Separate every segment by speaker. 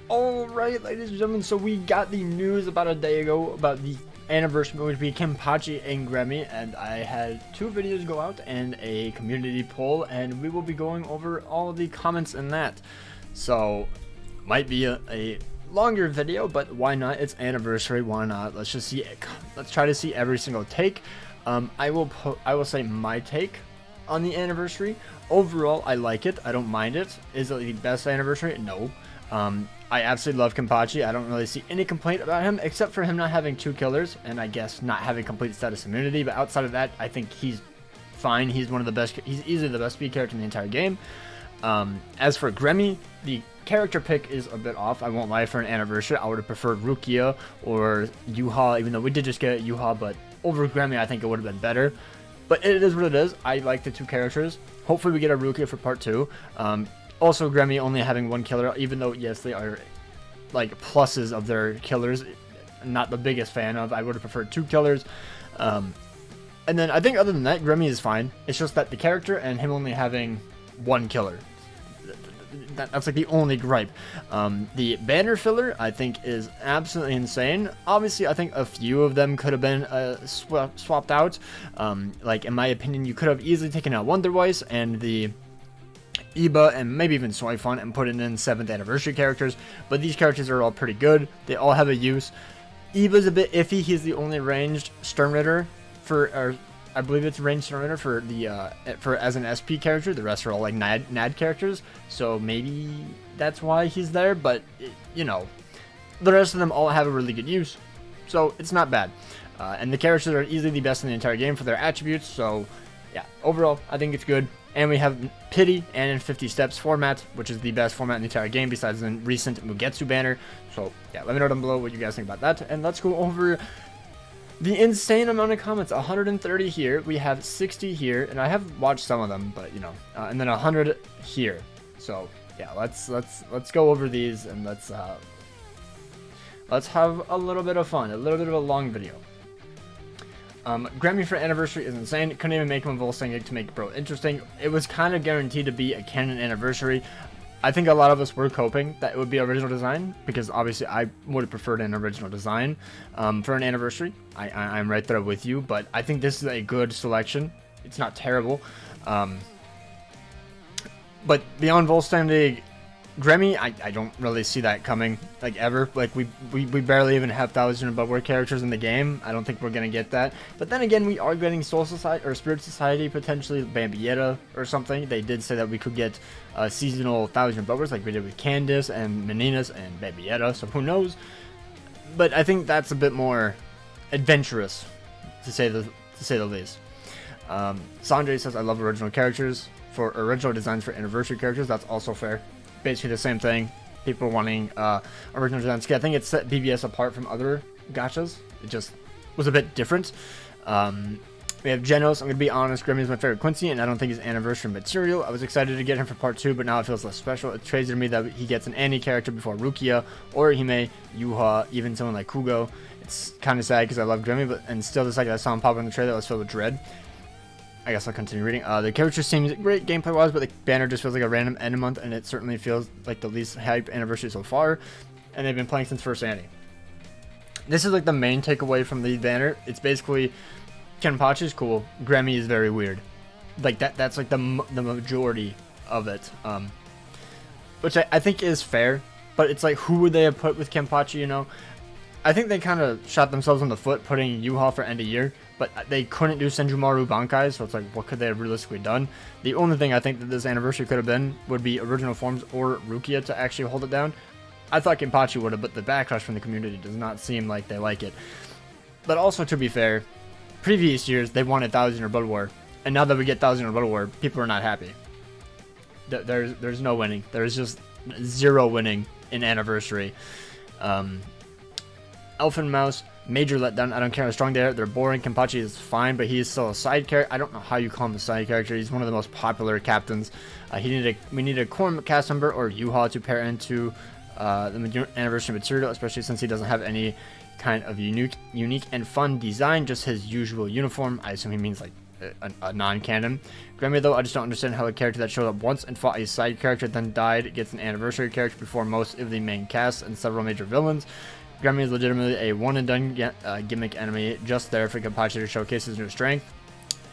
Speaker 1: Alright, ladies and gentlemen, so we got the news about a day ago about the anniversary, which would be Kenpachi and Gremmy, and I had 2 videos go out and a community poll, and we will be going over all of the comments in that. So, might be a longer video, but why not? It's anniversary, why not? Let's just see, let's try to see every single take. I will say my take on the anniversary. Overall, I like it. I don't mind it. Is it the best anniversary? No. I absolutely love Kenpachi. I don't really see any complaint about him, except for him not having 2 killers, and I guess not having complete status immunity, but outside of that, I think he's fine. He's one of the best, he's easily the best speed character in the entire game. As for Gremmy, the character pick is a bit off. I won't lie, for an anniversary, I would have preferred Rukia or Yuha, even though we did just get Yuha, but over Gremmy, I think it would have been better. But it is what it is. I like the 2 characters. Hopefully we get a Rukia for part 2. Also, Gremmy only having 1 killer, even though, yes, they are, like, pluses of their killers, not the biggest fan of. I would have preferred 2 killers. And then, I think other than that, Gremmy is fine. It's just that the character and him only having 1 killer. That's, like, the only gripe. The banner filler, I think, is absolutely insane. Obviously, I think a few of them could have been swapped out. Like, in my opinion, you could have easily taken out Wonderweiss and the Iba and maybe even Soifon and put it in 7th anniversary characters, but these characters are all pretty good. They all have a use. Iba's a bit iffy. He's the only ranged Sternritter for, or I believe it's ranged Sternritter for the for as an SP character. The rest are all like NAD characters, so maybe that's why he's there. But you know, the rest of them all have a really good use, so it's not bad. And the characters are easily the best in the entire game for their attributes. So yeah, overall, I think it's good. And we have Pity and in 50 Steps format, which is the best format in the entire game besides the recent Mugetsu banner. So yeah, let me know down below what you guys think about that. And let's go over the insane amount of comments. 130 here, we have 60 here, and I have watched some of them, but you know, and then 100 here. So yeah, let's go over these and let's have a little bit of fun, a little bit of a long video. Gremmy for anniversary is insane. Couldn't even make him a Volstagg to make Bro interesting. It was kind of guaranteed to be a Canon anniversary. I think a lot of us were hoping that it would be original design, because obviously I would have preferred an original design for an anniversary. I'm right there with you, but I think this is a good selection. It's not terrible. But beyond Volstagg, Gremmy, I don't really see that coming, like, ever. Like, we barely even have 1,000 above war characters in the game. I don't think we're gonna get that. But then again, we are getting Soul Society, or Spirit Society, potentially, Bambietta, or something. They did say that we could get seasonal 1,000 above wars, like we did with Candice, and Meninas, and Bambietta, so who knows. But I think that's a bit more adventurous, to say the least. Sanjay says, I love original characters. For original designs for anniversary characters, that's also fair. Basically the same thing. People wanting original designs. I think it set BBS apart from other gachas. It just was a bit different. We have Genos. I'm going to be honest, Gremmy is my favorite Quincy, and I don't think he's anniversary material. I was excited to get him for part 2, but now it feels less special. It's crazy to me that he gets an Anni character before Rukia, or Hime, Yuha, even someone like Kugo. It's kind of sad because I love Gremmy, and still the second I saw him pop in the trailer, I was filled with dread. I guess I'll continue reading. The character seems great gameplay-wise, but the banner just feels like a random end of month, and it certainly feels like the least hype anniversary so far. And they've been playing since first Anni. This is like the main takeaway from the banner. It's basically Kenpachi is cool. Gremmy is very weird. Like that's like the majority of it, which I think is fair. But it's like, who would they have put with Kenpachi? You know, I think they kind of shot themselves in the foot putting Yuha for end of year. But they couldn't do Senjumaru Bankai, so it's like, what could they have realistically done? The only thing I think that this anniversary could have been would be original forms or Rukia to actually hold it down. I thought Kenpachi would have, but the backlash from the community does not seem like they like it. But also, to be fair, previous years they wanted 1,000 or Blood War, and now that we get 1,000 or Blood War, people are not happy. There's no winning. There's just 0 winning in anniversary. Elfin Mouse, major letdown. I don't care how strong they are. They're boring. Kenpachi is fine, but he is still a side character. I don't know how you call him a side character. He's one of the most popular captains. We need a core cast member or Yuha to pair into the anniversary material, especially since he doesn't have any kind of unique and fun design, just his usual uniform. I assume he means like a non-canon. Gremmy, though, I just don't understand how a character that showed up once and fought a side character, then died, gets an anniversary character before most of the main cast and several major villains. Gremmy is legitimately a one-and-done gimmick enemy, just there for Kenpachi to showcase his new strength.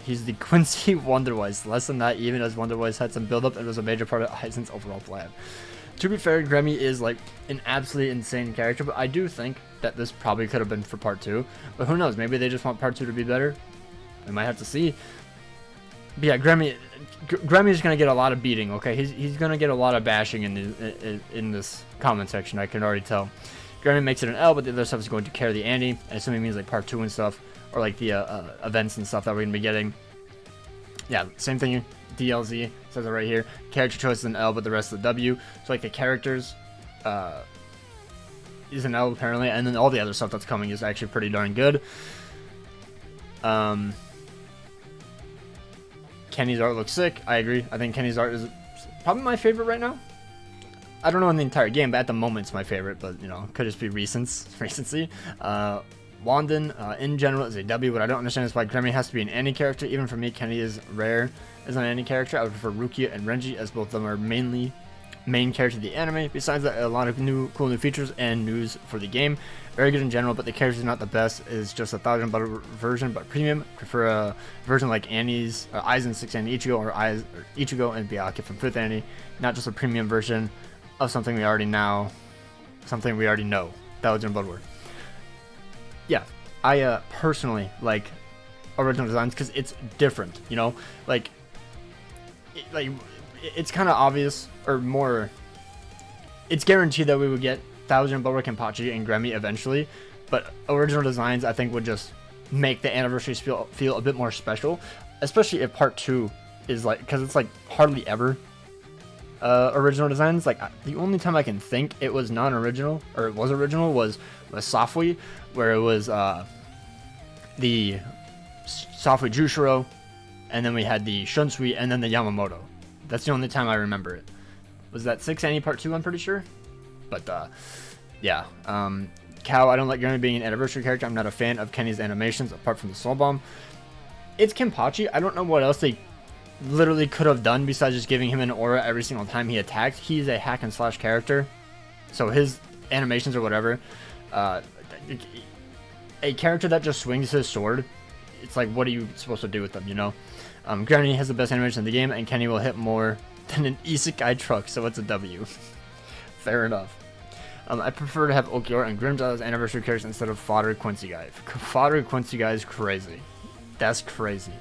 Speaker 1: He's the Quincy Wonderwise. Less than that, even as Wonderwise had some build-up and was a major part of Aizen's overall plan. To be fair, Gremmy is like an absolutely insane character, but I do think that this probably could have been for part 2. But who knows? Maybe they just want part 2 to be better. We might have to see. But yeah, Gremmy's gonna get a lot of beating. Okay, he's gonna get a lot of bashing in this comment section. I can already tell. Gremmy makes it an L, but the other stuff is going to carry the Anni. I assume it means like part 2 and stuff, or like the events and stuff that we're gonna be getting. Yeah, same thing. DLZ says it right here. Character choice is an L, but the rest of the W. So like the characters is an L apparently, and then all the other stuff that's coming is actually pretty darn good. Kenny's art looks sick. I agree. I think Kenny's art is probably my favorite right now. I don't know in the entire game, but at the moment it's my favorite. But you know, could just be recency. Wandon, in general, is a W. What I don't understand is why Gremmy has to be an Anni character. Even for me, Kenny is rare as an Anni character. I would prefer Rukia and Renji, as both of them are mainly main character of the anime. Besides that, a lot of cool new features and news for the game. Very good in general, but the character is not the best. It's just a $1,000 version, but premium. Prefer a version like Annie's, Aizen 6 and Ichigo, or Ichigo and Byakuya from 5th Annie. Not just a premium version of something we already know. $1,000 Blood War. Yeah, I personally like original designs because it's different, you know, like it's kind of obvious, or more, it's guaranteed that we would get 1,000 Blood War Kenpachi and Gremmy eventually, but original designs I think would just make the anniversaries feel a bit more special, especially if part 2 is like, because it's like hardly ever original designs. Like the only time I can think it was non-original, or it was original, was Safui, where it was the Safui Jushiro, and then we had the Shunsui, and then the Yamamoto. That's the only time I remember it. Was that 6 Annie part 2, I'm pretty sure? But yeah, Cow, I don't like Gremmy being an anniversary character. I'm not a fan of Kenny's animations apart from the Soul Bomb. It's Kenpachi. I don't know what else they literally could have done besides just giving him an aura every single time he attacked. He's a hack and slash character, so his animations or whatever, a character that just swings his sword, it's like, what are you supposed to do with them, you know? Gremmy has the best animation in the game, and Kenny will hit more than an isekai truck, so it's a W. Fair enough. I prefer to have Okiora and Grimmjow as anniversary characters instead of Fodder Quincy guy. Fodder Quincy guy is crazy. That's crazy.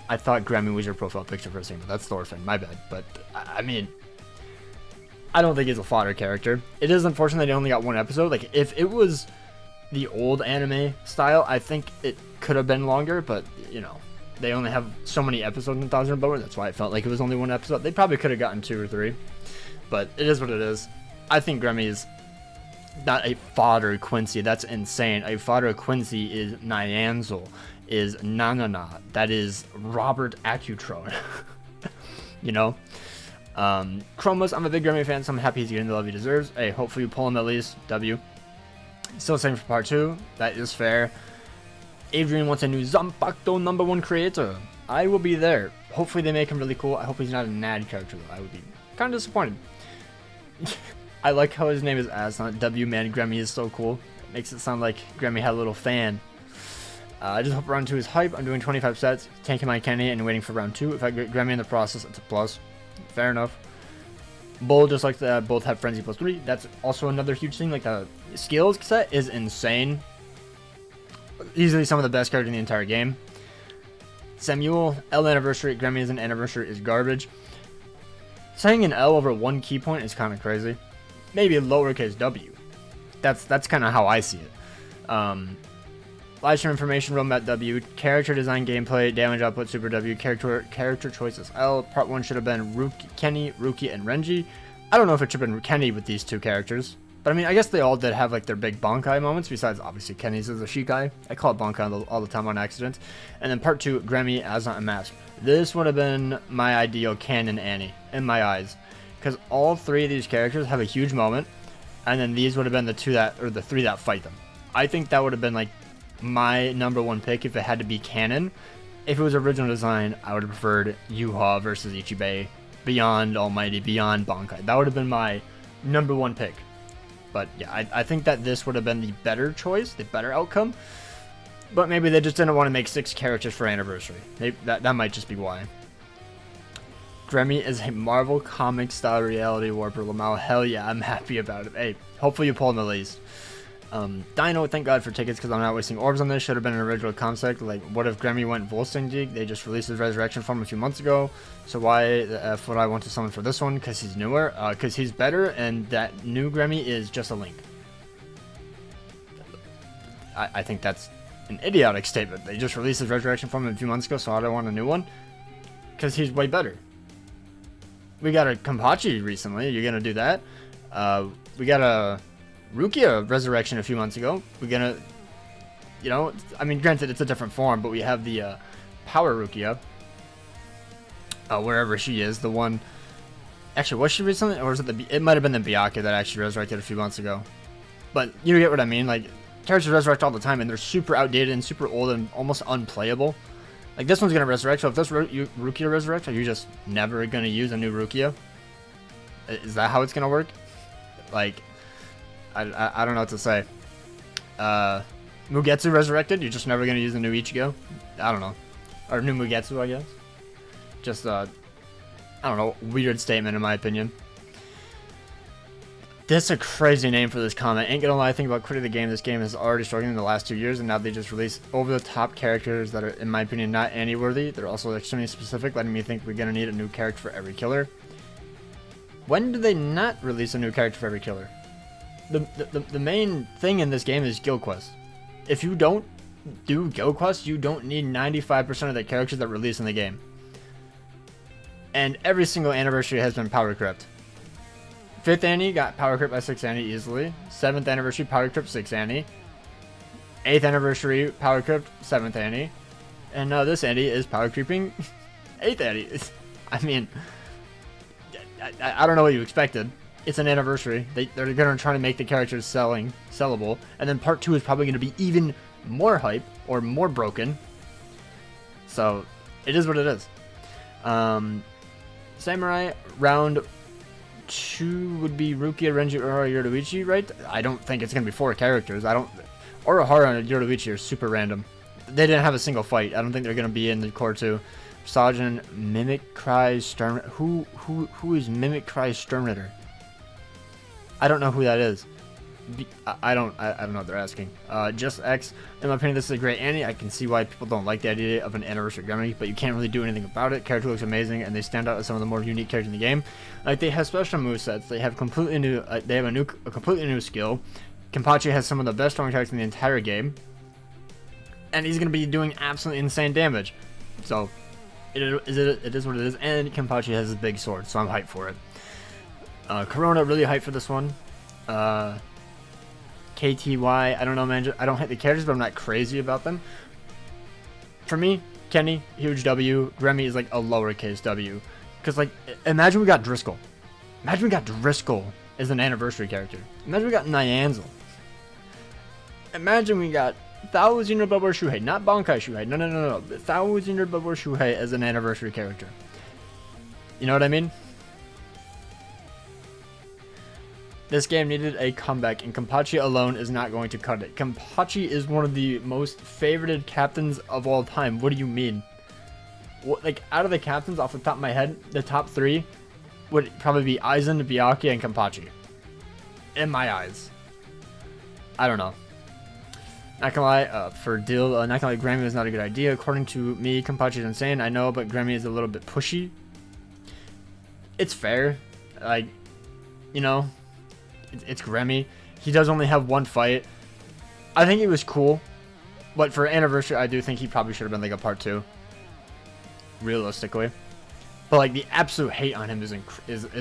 Speaker 1: I thought Gremmy was your profile picture for a second, but that's Thorfinn. My bad. But I mean, I don't think he's a fodder character. It is unfortunate that he only got one episode. Like, if it was the old anime style, I think it could have been longer, but you know, they only have so many episodes in 1,000 Blower. That's why it felt like it was only one episode. They probably could have gotten 2 or 3, but it is what it is. I think Gremmy is not a fodder Quincy. That's insane. A fodder Quincy is Nyanzel, is Nanana. That is Robert Acutron. You know? Chromos, I'm a big Gremmy fan, so I'm happy he's getting the love he deserves. Hey, hopefully you pull him at least. W. Still same for part 2. That is fair. Adrian wants a new Zanpakuto #1 creator. I will be there. Hopefully they make him really cool. I hope he's not a NAD character though. I would be kind of disappointed. I like how his name is As, not W. Man, Gremmy is so cool. It makes it sound like Gremmy had a little fan. I just hope round 2 is hype. I'm doing 25 sets, tanking my Kenny, and waiting for round 2. If I get Gremmy in the process, it's a plus. Fair enough. Bull, just like that, both have Frenzy +3. That's also another huge thing. Like, the skills set is insane. Easily some of the best characters in the entire game. Samuel, L anniversary. Gremmy as an anniversary is garbage. Saying an L over 1 key point is kind of crazy. Maybe a lowercase w. That's kind of how I see it. Live stream information, roadmap W. Character design, gameplay, damage output, super W. Character choices L. Part 1 should have been Kenny, Ruki, and Renji. I don't know if it should have been Kenny with these 2 characters. But I mean, I guess they all did have like their big Bankai moments, besides obviously Kenny's as a Shikai. I call it Bankai all the time on accident. And then part 2, Gremmy as a mask. This would have been my ideal canon Annie, in my eyes. Because all 3 of these characters have a huge moment, and then these would have been the 3 that fight them. I think that would have been like my #1 pick if it had to be canon. if it was original design, I would have preferred Yuha versus Ichibei, beyond Almighty, beyond Bankai. That would have been my #1 pick. But yeah, I think that this would have been the better choice, the better outcome. But maybe they just didn't want to make 6 characters for Anniversary. That might just be why. Gremmy is a Marvel comic style reality warper. Lamau, hell yeah, I'm happy about it. Hey, hopefully you pull him at least. Dino, thank God for tickets because I'm not wasting orbs on this. Should have been an original concept. Like, what if Gremmy went Volstaging? They just released his resurrection form a few months ago. So why the F would I want to summon for this one? Because he's newer. Because he's better, and that new Gremmy is just a link. I think that's an idiotic statement. They just released his resurrection form a few months ago, so I don't want a new one. Because he's way better. We got a Kenpachi recently. You're going to do that? We got a Rukia resurrection a few months ago. We're gonna, you know, I mean, granted it's a different form, but we have the Power Rukia, wherever she is. The one, actually, was she recently, or was it it might have been the Byakuya that actually resurrected a few months ago. But you get what I mean. Like, characters resurrect all the time, and they're super outdated and super old and almost unplayable. Like, this one's gonna resurrect. So if this Rukia resurrects, are you just never gonna use a new Rukia? Is that how it's gonna work? Like, I don't know what to say. Mugetsu resurrected? You're just never going to use a new Ichigo? I don't know. Or new Mugetsu, I guess. Just, I don't know, weird statement in my opinion. This is a crazy name for this comment. Ain't gonna lie, I think about quitting the game. This game is already struggling in the last 2 years, and now they just released over-the-top characters that are, in my opinion, not Annie-worthy. They're also extremely specific, letting me think we're going to need a new character for every killer. When do they not release a new character for every killer? The main thing in this game is guild quests. If you don't do guild quests, you don't need 95% of the characters that release in the game. And every single anniversary has been power crept. 5th Annie got power crept by 6 Annie easily. 7th anniversary power crept 6 Annie. 8th anniversary power crept 7th Annie. And now this Annie is power creeping 8th Annie. I mean, I don't know what you expected. It's an anniversary. They're going to try to make the characters sellable. And then part 2 is probably going to be even more hype or more broken. So, it is what it is. Samurai, round 2 would be Rukia, Renji, Ura, Yoruichi, right? I don't think it's going to be 4 characters. Urahara and Yoruichi are super random. They didn't have a single fight. I don't think they're going to be in the core 2. Sajin, Mimic Cry, Stern... Who is Mimic Cry Sternritter? I don't know who that is. I don't know what they're asking. Just X, in my opinion, this is a great Annie. I can see why people don't like the idea of an anniversary Gremmy, but you can't really do anything about it. Character looks amazing, and they stand out as some of the more unique characters in the game. Like, they have special movesets. They have completely new. They have a completely new skill. Kenpachi has some of the best strong attacks in the entire game, and he's gonna be doing absolutely insane damage. So, it is what it is. And Kenpachi has his big sword, so I'm hyped for it. Corona, really hyped for this one. KTY, I don't know, man. I don't hate the characters, but I'm not crazy about them. For me, Kenny, huge W. Gremmy is like a lowercase W. Because, like, imagine we got Driscoll. Imagine we got Driscoll as an anniversary character. Imagine we got Nyanzel. Imagine we got 1000 Bubble Shuhei, not Bankai Shuhei. No. 1000 Bubble Shuhei as an anniversary character. You know what I mean? This game needed a comeback, and Kenpachi alone is not going to cut it. Kenpachi is one of the most favorited captains of all time. What do you mean? What, like, out of the captains, off the top of my head, the top 3 would probably be Aizen, Byakuya, and Kenpachi. In my eyes. I don't know. Not gonna lie, for Dill, not gonna lie, Gremmy is not a good idea. According to me, Kenpachi is insane, I know, but Gremmy is a little bit pushy. It's fair. Like, you know... It's Gremmy. He does only have 1 fight. I think he was cool. But for anniversary, I do think he probably should have been like a part 2. Realistically. But like the absolute hate on him is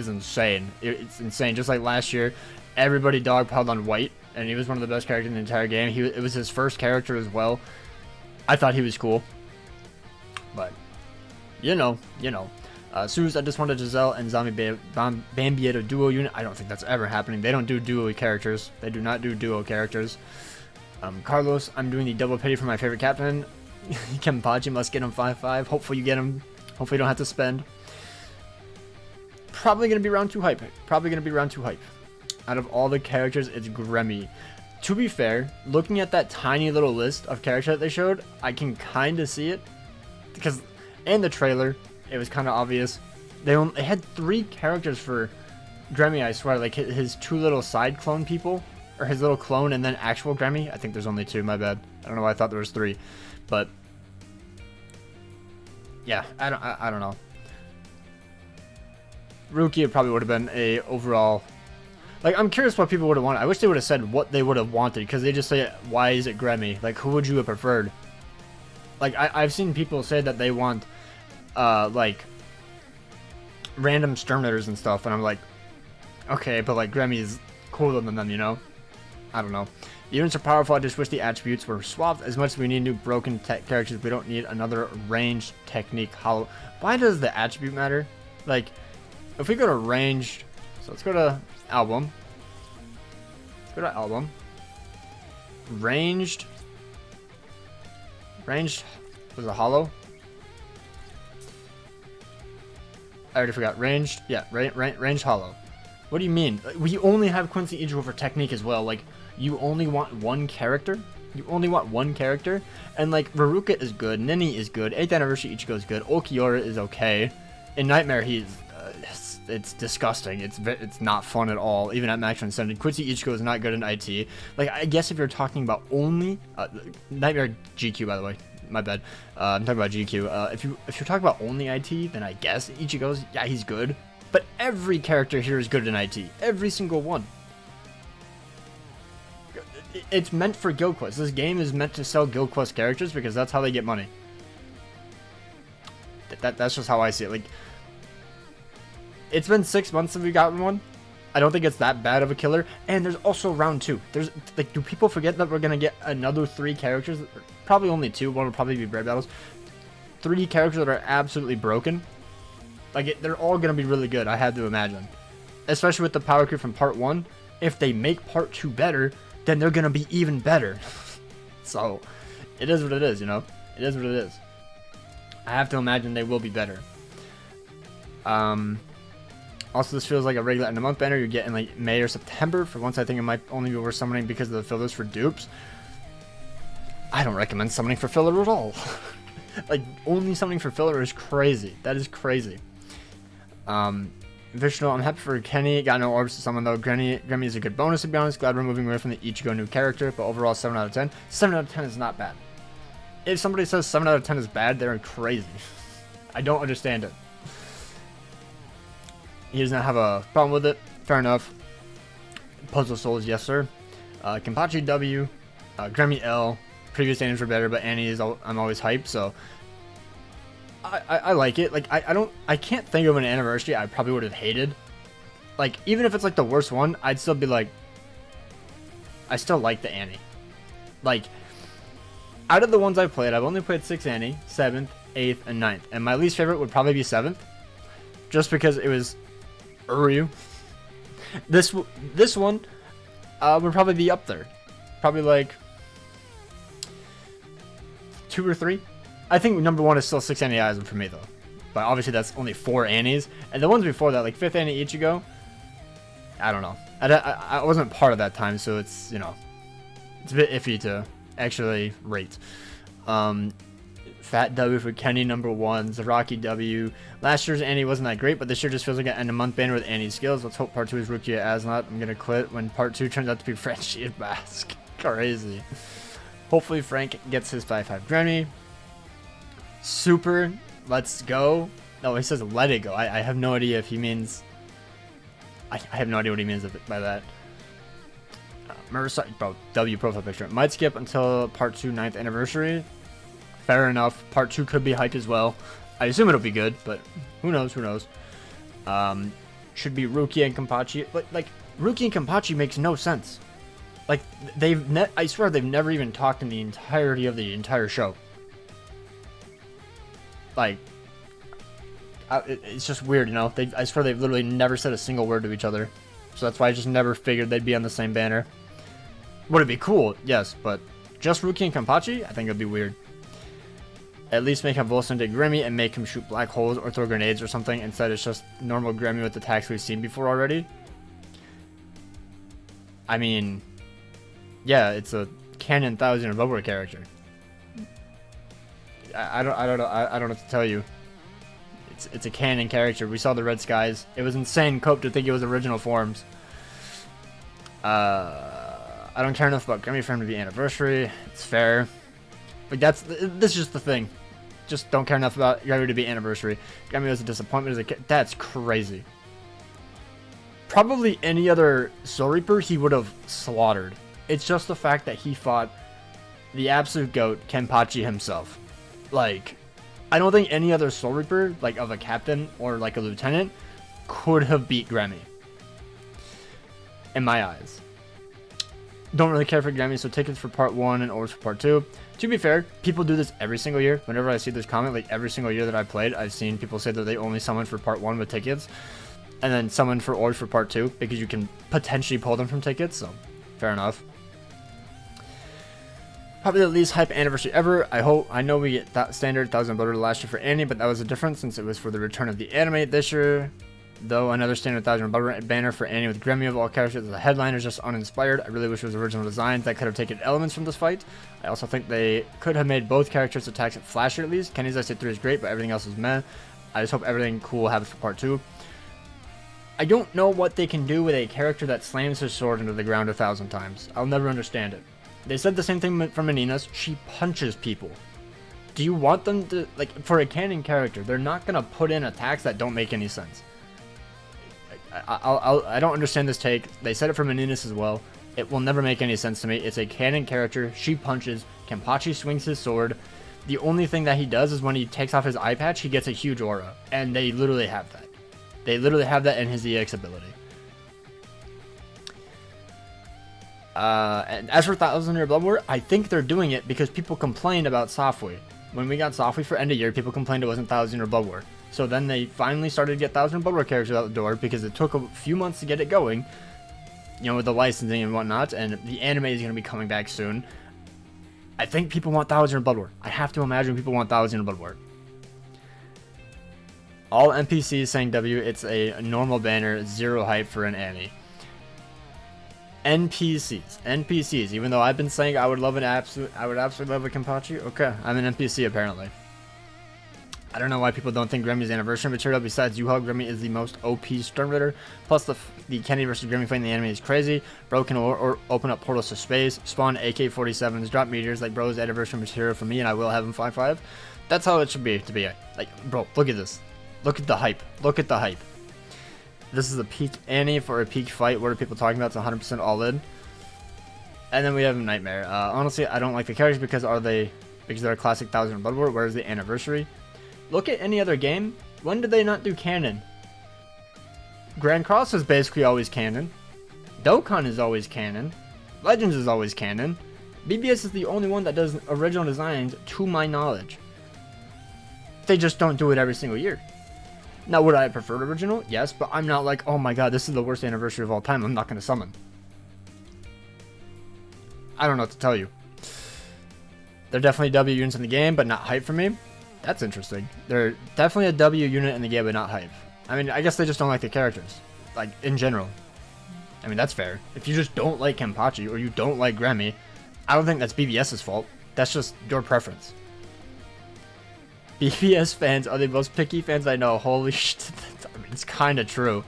Speaker 1: insane. It's insane. Just like last year, everybody dogpiled on White. And he was one of the best characters in the entire game. It was his first character as well. I thought he was cool. But, you know. Suze, I just wanted Giselle and Zombie Bambietta duo unit. I don't think that's ever happening. They don't do duo characters. They do not do duo characters. Carlos, I'm doing the double pity for my favorite captain. Kenpachi must get him 5-5. Hopefully you get him. Hopefully you don't have to spend. Probably going to be round 2 hype. Probably going to be round 2 hype. Out of all the characters, it's Gremmy. To be fair, looking at that tiny little list of characters that they showed, I can kind of see it. Because in the trailer, it was kind of obvious. They had 3 characters for Gremmy, I swear. Like his 2 little side clone people. Or his little clone and then actual Gremmy. I think there's only 2, my bad. I don't know why I thought there was 3. But yeah, I don't know. Rukia probably would have been a overall. Like, I'm curious what people would have wanted. I wish they would have said what they would have wanted, because they just say, why is it Gremmy? Like, who would you have preferred? Like, I've seen people say that they want, like, random Sturmnators and stuff, and I'm like, okay, but, like, Gremmy is cooler than them, you know? I don't know. The units are powerful, I just wish the attributes were swapped. As much as we need new broken tech characters, we don't need another ranged technique hollow. Why does the attribute matter? Like, if we go to ranged, so let's go to album. Let's go to album. Ranged was a hollow. I already forgot. Ranged, yeah, ranged hollow. What do you mean? We only have Quincy Ichigo for technique as well. Like, you only want one character? You only want one character? And like, Ruruka is good, Nini is good, 8th anniversary Ichigo is good, Okiura is okay. In Nightmare, he's it's disgusting. It's not fun at all, even at Maximum Ascended. Quincy Ichigo is not good in IT. Like, I guess if you're talking about only Nightmare GQ, by the way, my bad. I'm talking about GQ. If you're talking about only IT, then I guess Ichigo's, yeah, he's good. But every character here is good in IT. Every single one. It's meant for Guild Quest. This game is meant to sell Guild Quest characters because that's how they get money. That's just how I see it. Like, it's been 6 months since we gotten one. I don't think it's that bad of a killer. And there's also round 2. There's like, do people forget that we're gonna get another 3 characters? Probably only 2. One will probably be Brave Battles. 3 characters that are absolutely broken. Like, they're all gonna be really good, I had to imagine. Especially with the power creep from part 1. If they make part 2 better, then they're gonna be even better. So, it is what it is, you know? It is what it is. I have to imagine they will be better. Also, this feels like a regular end of month banner you get in like May or September. For once, I think it might only be worth summoning because of the fillers for dupes. I don't recommend summoning for filler at all. Like, only summoning for filler is crazy. That is crazy. Vishnu, I'm happy for Kenny. Got no orbs to summon though. Gremmy is a good bonus, to be honest. Glad we're moving away from the Ichigo new character, but overall 7 out of 10. 7 out of 10 is not bad. If somebody says 7 out of 10 is bad, they're crazy. I don't understand it. He does not have a problem with it. Fair enough. Puzzle Souls, yes sir. Kenpachi W. Gremmy L. Previous names were better, but Annie is I'm always hyped, so I like it. Like, I can't think of an anniversary I probably would have hated. Like, even if it's like the worst one, I'd still be like, I still like the Annie. Like, out of the ones I've played, I've only played 6 Annie, 7th, 8th, and 9th. And my least favorite would probably be 7th. Just because it was Uryu. This one would probably be up there. Probably like 2 or 3. I think number 1 is still 6 Annie Ism for me though. But obviously that's only 4 Annies. And the ones before that, like 5th Annie Ichigo, I don't know. I wasn't part of that time, so it's, you know, it's a bit iffy to actually rate. Fat W for Kenny, number 1. Zaraki W. Last year's Annie wasn't that great, but this year just feels like an end-of-month banner with Annie's skills. Let's hope part 2 is Rukia Asnot. I'm gonna quit when part 2 turns out to be Frenchie and Basque. Crazy. Hopefully Frank gets his 5-5 Gremmy. Super, let's go. No, he says let it go. I have no idea if he means... I have no idea what he means by that. Bro, W profile picture. Might skip until part 2 9th anniversary. Fair enough. Part 2 could be hyped as well. I assume it'll be good, but who knows? Who knows? Should be Rukia and Kenpachi. Like Rukia and Kenpachi makes no sense. Like, I swear they've never even talked in the entirety of the entire show. Like, it's just weird, you know? I swear they've literally never said a single word to each other. So that's why I just never figured they'd be on the same banner. Would it be cool? Yes, but just Rukia and Kenpachi? I think it'd be weird. At least make him evolve into Gremmy and make him shoot black holes or throw grenades or something. Instead, it's just normal Gremmy with attacks we've seen before already. I mean, yeah, it's a Canon 1000 or above war character. I don't know. I don't know what to tell you. It's a Canon character. We saw the red skies. It was insane cope to think it was original forms. I don't care enough about Gremmy for him to be anniversary. It's fair. Like this is just the thing. Just don't care enough about Gremmy to be anniversary. Gremmy was a disappointment as a kid. That's crazy. Probably any other Soul Reaper he would have slaughtered. It's just the fact that he fought the absolute GOAT, Kenpachi himself. Like, I don't think any other Soul Reaper, like of a captain or like a lieutenant, could have beat Gremmy. In my eyes. Don't really care for Gremmy, so tickets for part 1 and orders for part 2. To be fair, people do this every single year. Whenever I see this comment, like every single year that I played, I've seen people say that they only summon for part 1 with tickets. And then summon for orders for part 2, because you can potentially pull them from tickets, so fair enough. Probably the least hype anniversary ever. I know we get that standard 1000 blood last year for Anni, but that was a difference since it was for the return of the anime this year. Though another standard 1000 blood banner for Anni with Gremmy of all characters, the headline is just uninspired. I really wish it was original designs that could have taken elements from this fight. I also think they could have made both characters' attacks flashier at least. Kenny's IC3 is great, but everything else is meh. I just hope everything cool happens for part 2. I don't know what they can do with a character that slams his sword into the ground 1,000 times. I'll never understand it. They said the same thing from Anina's. She punches people. Do you want them to, like, for a canon character, they're not going to put in attacks that don't make any sense. I don't understand this take. They said it from Anina's as well. It will never make any sense to me. It's a canon character. She punches. Kenpachi swings his sword. The only thing that he does is when he takes off his eye patch, he gets a huge aura. And they literally have that. They literally have that in his EX ability. And as for 1000 Year Blood War, I think they're doing it because people complained about Safui. When we got Safui for end of year, people complained it wasn't 1000 Year Blood War. So then they finally started to get 1000 Year Blood War characters out the door because it took a few months to get it going. You know, with the licensing and whatnot, and the anime is going to be coming back soon. I think people want 1000 Year Blood War. I have to imagine people want 1000 Year Blood War. All NPCs saying W, it's a normal banner, zero hype for an Annie. NPCs, even though I've been saying I would absolutely love a Kenpachi. Okay, I'm an NPC apparently. I don't know why people don't think Gremmy's anniversary material. Besides U-Haul, Gremmy is the most OP Storm Raider. Plus the Kenny versus Gremmy fight in the anime is crazy. Bro can or open up portals to space, spawn AK-47s, drop meteors like bro's anniversary material for me, and I will have him 5-5. That's how it should be to be. Like, bro, look at this. Look at the hype. Look at the hype. This is a peak Annie for a peak fight. What are people talking about? It's 100% all in. And then we have Nightmare. Honestly, I don't like the characters because they're a classic 1000 Blood War. Where's the anniversary? Look at any other game. When did they not do canon? Grand Cross is basically always canon. Dokkan is always canon. Legends is always canon. BBS is the only one that does original designs to my knowledge. They just don't do it every single year. Now, would I have preferred original? Yes, but I'm not like, oh my god, this is the worst anniversary of all time. I'm not going to summon. I don't know what to tell you. They're definitely W units in the game, but not hype for me. That's interesting. They're definitely a W unit in the game, but not hype. I mean, I guess they just don't like the characters. Like, in general. I mean, that's fair. If you just don't like Kenpachi, or you don't like Gremmy, I don't think that's BBS's fault. That's just your preference. BBS fans are the most picky fans I know. Holy shit. I mean, it's kind of true.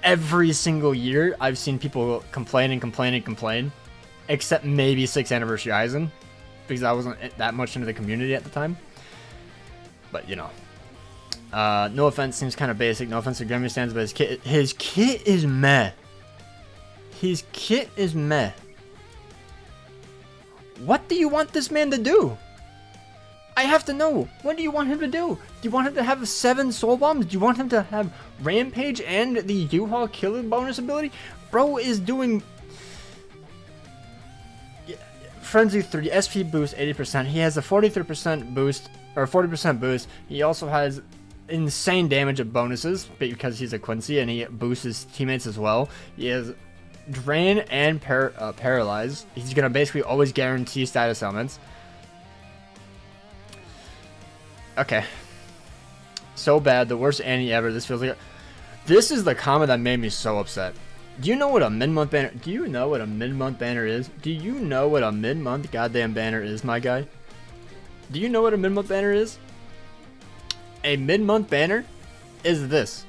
Speaker 1: Every single year, I've seen people complain and complain and complain. Except maybe 6th Anniversary Aizen. Because I wasn't that much into the community at the time. But, you know. No offense, seems kind of basic. No offense to Gremmy stands, but his kit is meh. His kit is meh. What do you want this man to do? I have to know. What do you want him to do? Do you want him to have 7 soul bombs? Do you want him to have Rampage and the U-Haul killing bonus ability? Bro is doing Frenzy 3 SP boost 80%. He has a 43% boost or 40% boost. He also has insane damage of bonuses because he's a Quincy and he boosts his teammates as well. He has Drain and Paralyze. He's gonna basically always guarantee status elements. Okay. So bad. The worst Annie ever. This feels like... This is the comment that made me so upset. Do you know what a mid-month banner... Do you know what a mid-month banner is? Do you know what a mid-month goddamn banner is, my guy? Do you know what a mid-month banner is? A mid-month banner is this.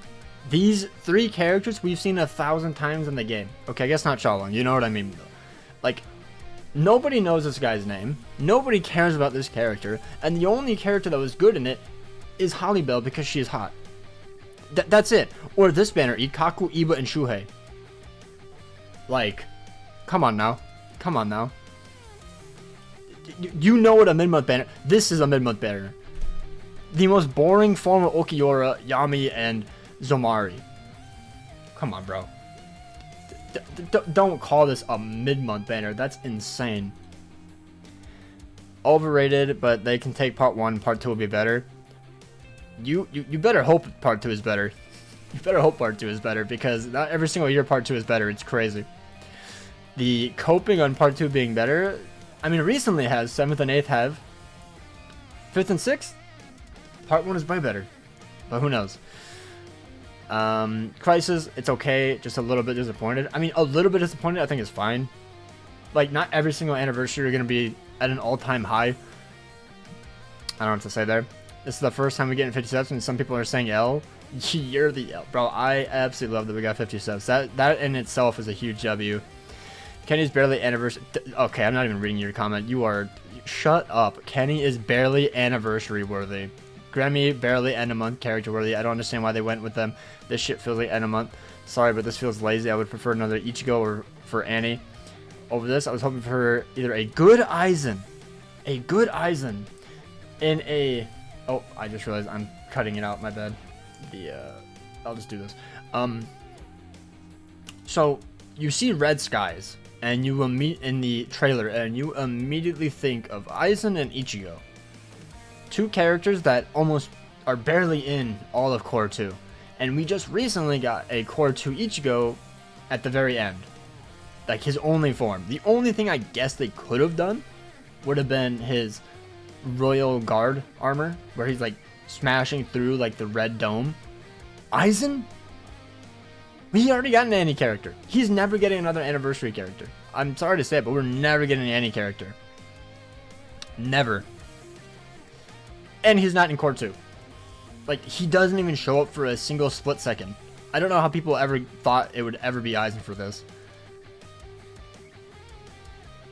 Speaker 1: These 3 characters we've seen 1,000 times in the game. Okay, I guess not Shalom. You know what I mean, though. Like, nobody knows this guy's name. Nobody cares about this character. And the only character that was good in it is Hollybell because she is hot. That's it. Or this banner, Ikaku, Iba, and Shuhei. Like, come on now. Come on now. You know what a mid-month banner... This is a mid-month banner. The most boring form of Okiora, Yami, and Zomari. Come on, bro. Don't call this a mid-month banner. That's insane. Overrated, but they can take part 1. Part 2 will be better. You better hope part 2 is better. You better hope part 2 is better, because not every single year part 2 is better. It's crazy. The coping on part 2 being better, I mean, recently has 7th and 8th have. 5th and 6th, part 1 is way better, but who knows. Crisis, it's okay, just a little bit disappointed. I mean, a little bit disappointed I think is fine. Like, not every single anniversary are going to be at an all-time high. I don't know what to say there. This is the first time we get in 50 subs, and some people are saying L. You're the L. Bro, I absolutely love that we got 50 subs. That in itself is a huge W. Kenny's barely anniversary. Okay, I'm not even reading your comment. You are... Shut up. Kenny is barely anniversary worthy. Gremmy, barely end of month character worthy. I don't understand why they went with them. This shit feels like end of month. Sorry, but this feels lazy. I would prefer another Ichigo or for Annie. Over this, I was hoping for either a good Aizen. A good Aizen. In a... Oh, I just realized I'm cutting it out. My bad. I'll just do this. So, you see red skies. And you will meet in the trailer, and you immediately think of Aizen and Ichigo. 2 characters that almost are barely in all of Core 2. And we just recently got a Core 2 Ichigo at the very end. Like, his only form. The only thing I guess they could have done would have been his Royal Guard armor, where he's, like, smashing through, like, the red dome. Aizen? He already got an Annie character. He's never getting another anniversary character. I'm sorry to say it, but we're never getting an Annie character. Never. And he's not in Core 2. Like, he doesn't even show up for a single split second. I don't know how people ever thought it would ever be Aizen for this.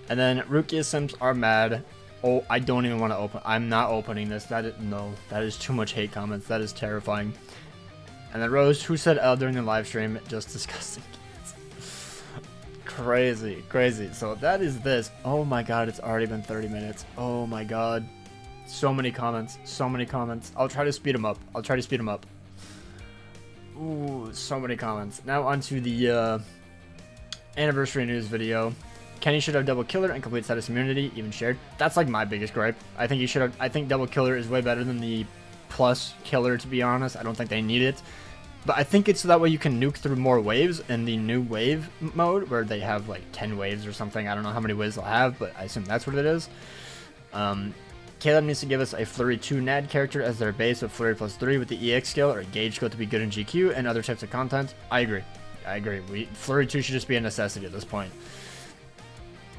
Speaker 1: And then Rukia Sims are mad. Oh, I don't even want to open. I'm not opening this. No, that is too much hate comments. That is terrifying. And then Rose, who said L during the live stream, just disgusting kids. Crazy, crazy. So that is this. Oh my god, it's already been 30 minutes. Oh my god. So many comments. So many comments. I'll try to speed them up. I'll try to speed them up. Ooh, so many comments. Now onto the anniversary news video. Kenny should have double killer and complete status immunity, even shared. That's like my biggest gripe. I think he should have. I think double killer is way better than the plus killer, to be honest. I don't think they need it, but I think it's so that way you can nuke through more waves in the new wave mode, where they have like 10 waves or something. I don't know how many waves they'll have, but I assume that's what it is. Caleb needs to give us a Flurry 2 NAD character as their base with Flurry plus 3 with the EX skill or Gauge skill to be good in GQ and other types of content. I agree. Flurry 2 should just be a necessity at this point.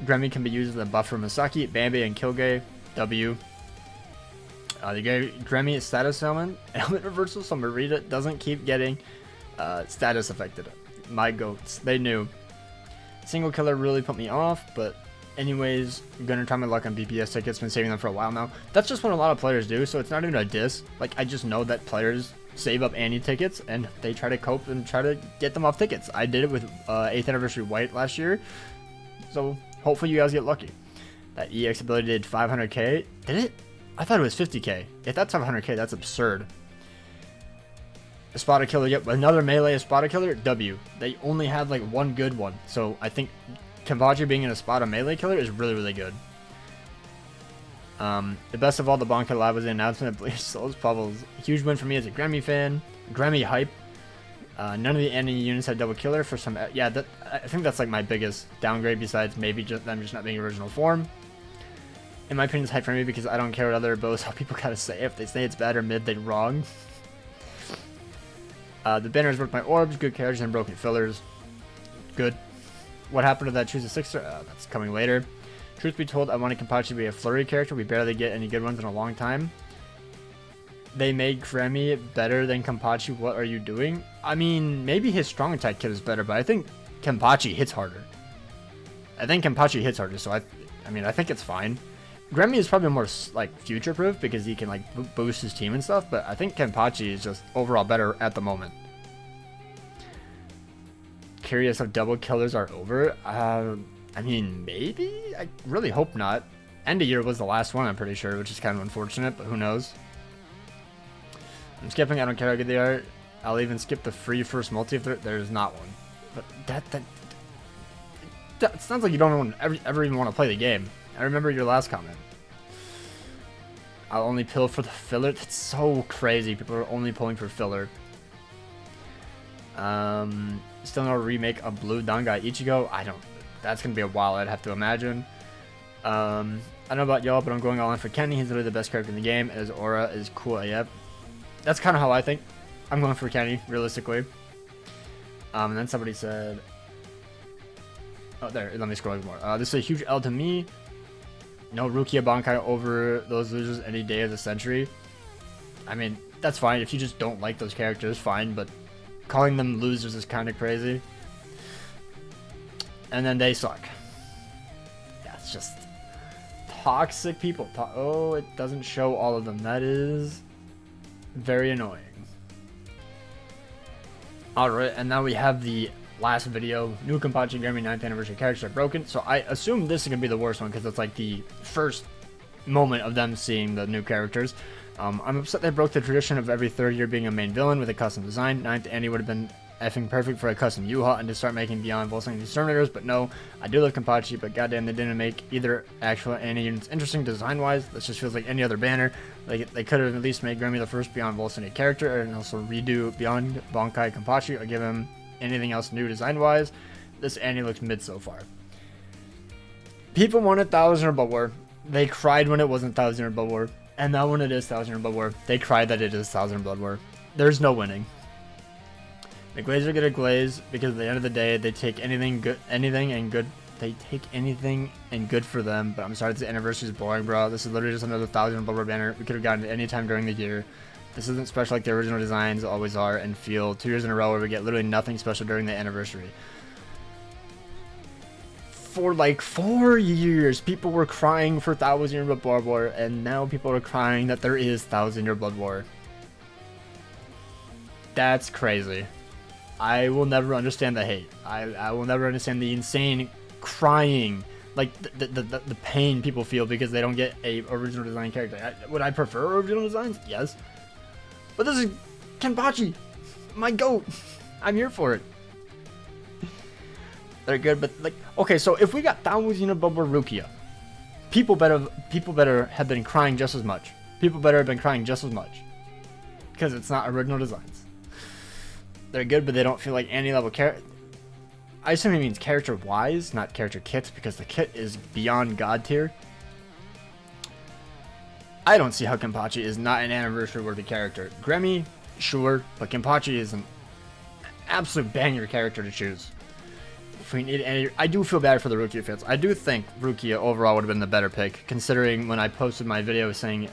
Speaker 1: Gremmy can be used as a buff for Masaki, Bambi, and Kilgay. W. The Gremmy is status element reversal, so Marita doesn't keep getting status affected. My goats, they knew. Single killer really put me off, but anyways, I'm gonna try my luck on BPS tickets. Been saving them for a while now. That's just what a lot of players do, so it's not even a diss. Like, I just know that players save up Annie tickets and they try to cope and try to get them off tickets. I did it with 8th anniversary White last year, so hopefully you guys get lucky. That EX ability did 500k. Did it? I thought it was 50k. If that's 500k, that's absurd. Espada killer, yep, another melee Espada killer. W. They only have like one good one, so I think Kenpachi being an Espada melee killer is really, really good. The best of all, the Bonka Live was the announcement of Bleach Souls Bubbles. Huge win for me as a Gremmy fan. Gremmy hype. None of the Annie units had double killer for some. Yeah, I think that's like my biggest downgrade, besides maybe just them just not being original form. In my opinion, it's hype for me because I don't care what other bows how people gotta say. If they say it's bad or mid, they're wrong. The banners worth my orbs, good characters, and broken fillers. Good. What happened to that choose a 6-star? That's coming later. Truth be told, I wanted Kenpachi to be a flurry character. We barely get any good ones in a long time. They made Gremmy better than Kenpachi. What are you doing? I mean, maybe his strong attack kit is better, but I think Kenpachi hits harder. I think Kenpachi hits harder, so I mean, I think it's fine. Gremmy is probably more like future-proof because he can like boost his team and stuff, but I think Kenpachi is just overall better at the moment. Curious if double killers are over. I mean, maybe? I really hope not. End of year was the last one, I'm pretty sure, which is kind of unfortunate, but who knows. I'm skipping, I don't care how good they are. I'll even skip the free first multi if there's not one. But that sounds like you don't ever even want to play the game. I remember your last comment. I'll only pill for the filler. That's so crazy. People are only pulling for filler. Still no remake of Blue Dangai Ichigo. I don't. That's gonna be a while, I'd have to imagine. I don't know about y'all, but I'm going all in for Kenny. He's literally the best character in the game. His aura is cool AF. That's kind of how I think. I'm going for Kenny, realistically. And then somebody said, oh, there. Let me scroll more. This is a huge L to me. No Rukia Bankai over those losers any day of the century. I mean, that's fine. If you just don't like those characters, fine. But calling them losers is kind of crazy. And then they suck. Yeah, it's just toxic people. Oh, it doesn't show all of them. That is very annoying. Alright, and now we have the last video. New Kenpachi Gremmy 9th anniversary characters are broken. So I assume this is going to be the worst one because it's like the first moment of them seeing the new characters. I'm upset they broke the tradition of every third year being a main villain with a custom design. 9th Anni would have been effing perfect for a custom U-Haul and to start making Beyond Volsung Exterminators, but no, I do love Kenpachi, but goddamn they didn't make either actual Anni units interesting design-wise. This just feels like any other banner. Like they could have at least made Gremmy the first Beyond Volsung character and also redo Beyond Bankai Kenpachi or give him anything else new design-wise. This Anni looks mid so far. People wanted 1000 or Blood War. They cried when it wasn't 1000 or Blood War. And now when it is 1000 or Blood War, they cried that it is 1000 or Blood War. There's no winning. The Glaze are gonna glaze because at the end of the day, they take anything and good for them. But I'm sorry, this anniversary is boring, bro. This is literally just another 1000 Blood War banner. We could have gotten it any time during the year. This isn't special like the original designs always are and feel 2 years in a row where we get literally nothing special during the anniversary. For like 4 years, people were crying for 1000 Year Blood War, and now people are crying that there is 1000 Year Blood War. That's crazy. I will never understand the hate. I will never understand the insane crying, like the pain people feel because they don't get a original design character. Would I prefer original designs? Yes. But this is Kenpachi, my goat. I'm here for it. They're good, but like, okay, so if we got 1000 Blood War Rukia, people better have been crying just as much. People better have been crying just as much because it's not original designs. They're good, but they don't feel like any level character. I assume he means character-wise, not character kits, because the kit is beyond god tier. I don't see how Kenpachi is not an anniversary-worthy character. Gremmy, sure, but Kenpachi is an absolute banger character to choose. If we need any, I do feel bad for the Rukia fans. I do think Rukia overall would have been the better pick, considering when I posted my video saying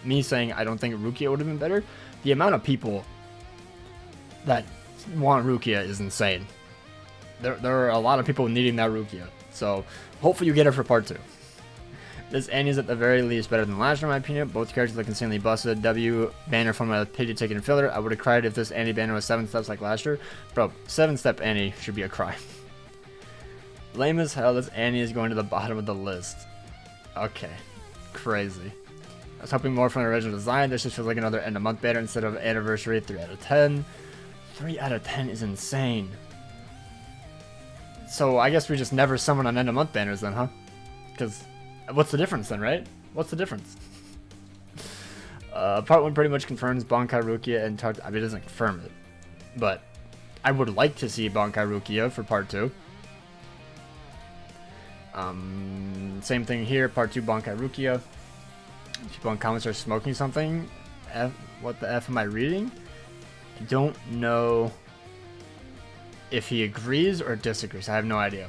Speaker 1: I don't think Rukia would have been better. The amount of people that want Rukia is insane. There are a lot of people needing that Rukia, so hopefully you get it for part 2. This Anni is at the very least better than last year in my opinion. Both characters look insanely busted. W banner from a pity ticket and filler. I would have cried if this Anni banner was 7 steps like last year. Bro, 7-step Anni should be a crime. Lame as hell, this Anni is going to the bottom of the list. Okay, crazy. I was hoping more from the original design. This just feels like another end of month banner instead of anniversary. 3 out of 10. 3 out of 10 is insane. So I guess we just never summon on end of month banners then, huh? Because what's the difference then, right? What's the difference? Part 1 pretty much confirms Bankai Rukia and I mean, it doesn't confirm it, but I would like to see Bankai Rukia for part 2. Same thing here, part 2 Bankai Rukia. People in comments are smoking something. What the F am I reading? I don't know if he agrees or disagrees. I have no idea.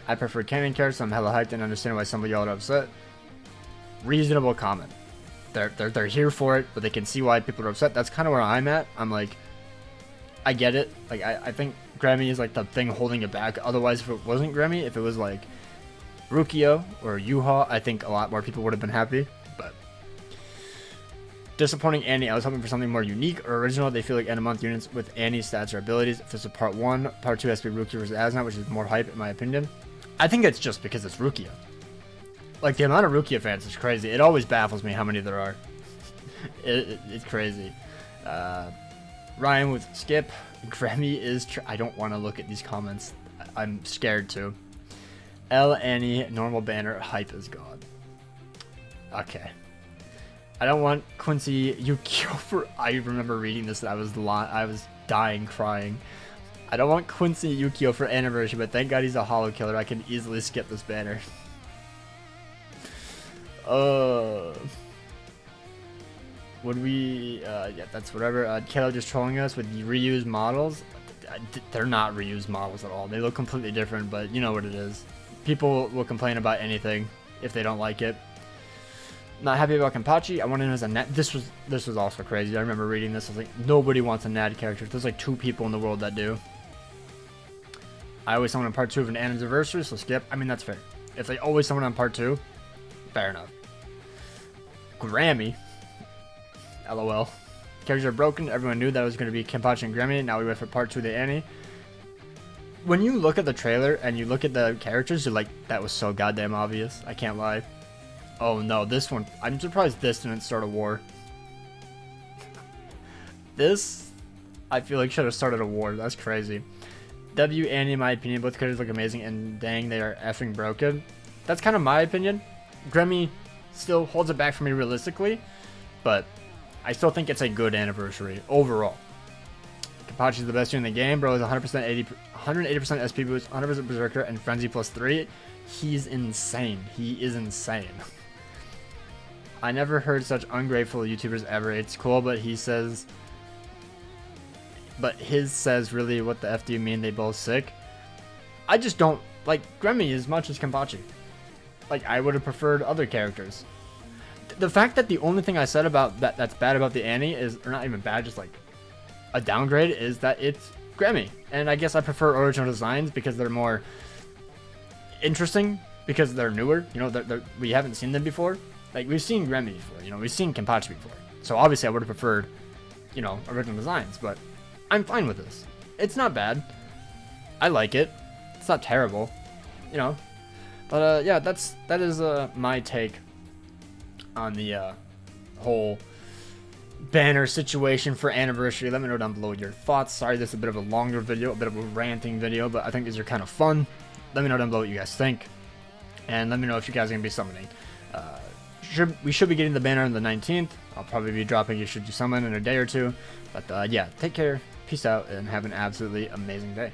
Speaker 1: I prefer Canon characters, so I'm hella hyped and understand why some of y'all are upset. Reasonable comment. They're here for it, but they can see why people are upset. That's kind of where I'm at. I'm like, I get it. Like, I think Gremmy is like the thing holding it back. Otherwise, if it wasn't Gremmy, if it was like Rukio or Yuha, I think a lot more people would have been happy. But disappointing Anni. I was hoping for something more unique or original. They feel like end of month units with Anni's stats or abilities. If this is part 1, part 2 has to be Rukio versus Asna, which is more hype in my opinion. I think it's just because it's Rukio. Like, the amount of Rukio fans is crazy. It always baffles me how many there are. It's crazy. Ryan with Skip. Gremmy is... I don't want to look at these comments. I'm scared to. Anni, normal banner, hype is gone. Okay. I don't want Quincy Yukio for... I remember reading this and I was dying crying. I don't want Quincy Yukio for anniversary, but thank God he's a holo killer. I can easily skip this banner. Would we... yeah, that's whatever. Kalo just trolling us with the reused models. They're not reused models at all. They look completely different, but you know what it is. People will complain about anything if they don't like it. Not happy about Kenpachi. I wanted him as a NAD. This was also crazy. I remember reading this. I was like, nobody wants a NAD character. There's like 2 people in the world that do. I always summon on part 2 of an anniversary, so skip. I mean, that's fair. If they always summon on part 2, fair enough. Gremmy. LOL. Characters are broken. Everyone knew that it was going to be Kenpachi and Gremmy. Now we wait for part 2 of the Anni. When you look at the trailer and you look at the characters, you're like, that was so goddamn obvious. I can't lie. Oh no, this one. I'm surprised this didn't start a war. This, I feel like, should have started a war. That's crazy. Anni, in my opinion, both characters look amazing, and dang, they are effing broken. That's kind of my opinion. Gremmy still holds it back for me realistically, but I still think it's a good anniversary overall. Kenpachi is the best unit in the game. Bro is 100% 180% SP boost, 100% Berserker, and Frenzy +3. He's insane. He is insane. I never heard such ungrateful YouTubers ever. It's cool, but his says, really, what the F do you mean? They both sick? I just don't like Gremmy as much as Kenpachi. Like, I would have preferred other characters. The fact that the only thing I said about that's bad about the Anni is, or not even bad, just like a downgrade, is that it's Gremmy. And I guess I prefer original designs because they're more interesting, because they're newer. You know, we haven't seen them before. Like, we've seen Gremmy before, you know, we've seen Kenpachi before. So obviously I would have preferred, you know, original designs, but I'm fine with this. It's not bad. I like it. It's not terrible, you know. But yeah, that is my take on the whole banner situation for anniversary. Let me know down below your thoughts. Sorry, this is a bit of a longer video, a bit of a ranting video, but I think these are kind of fun. Let me know down below what you guys think, and let me know if you guys are gonna be summoning. We should be getting the banner on the 19th. I'll probably be dropping you should you summon in a day or two. But yeah, take care, peace out, and have an absolutely amazing day.